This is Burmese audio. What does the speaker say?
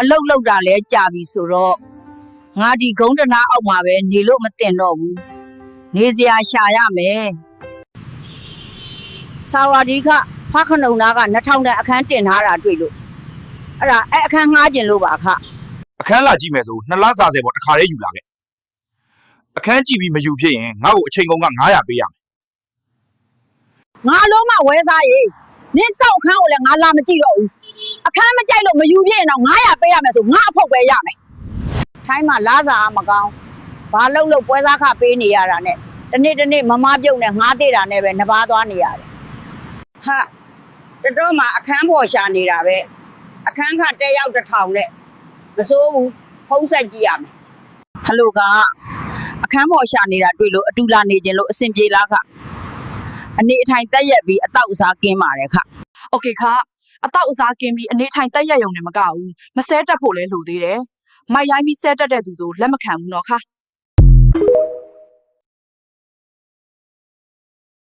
အလုတ်လောက်တာလဲကြာပြီဆိုတော့ငါဒီဂုံးတနာအောက်မှာပဲနေလို့မတင်တော့ဘူးနေစရာရှာရမယ်စာဝါဒီကဖခနုံနာက2000တန်အခန်းတင်ထားတာတွေ့လို့အဲ့ဒါအခန်းငှားကျင်လို့ပါခအခန်းလာကြည့်မယ်ဆို2လစာဆယ်ပေါ်တစ်ခါတည်းယူလာခဲ့အခန်းကြည့်ပြီးမယူဖြစ်ရင်ငါ့ကိုအချိန်ကုန်က900ပေးရမယ်ငါလုံးမဝဲစားရေးနင်းစောက်အခန်းကိုလည်းငါလာမကြည့်တော့ဘူးအခန်းမကြိုက်လို့မယူဖြစ်ရင်တော့900ပေးရမယ်ဆိုငါအဖို့ပဲရမယ်ထိုင်းမှာလာစားမကောင်းဘာလို့ပွဲစားခပေးနေရတာနဲ့တနေ့မမပြုတ်နဲ့ငားသေးတာနဲ့ပဲနှပါသွားနေရတယ်ဟာတတော်မှာအခန်းပေါ်ရှာနေတာပဲအခန်းခတဲရောက်1000နဲ့မစိုးဘူးဖုံးဆက်ကြည့်ရမယ်ဟယ်လိုကအခန်းပေါ်ရှာနေတာတွေ့လို့အတူလာနေခြင်းလို့အဆင်ပြေလားခအနေအထိုင်တက်ရက်ပြီးအတော့အစားကင်းပါတယ်ခโอเคခအတော့အစားကင်းပြီးအနေထိုင်တက်ရက်ရုံနဲ့မကဘူးမဆဲတက်ဖို့လဲလိုသေးတယ်မိုက်ရိုင်းပြီးဆဲတက်တဲ့သူဆိုလက်မခံဘူးနော်ခ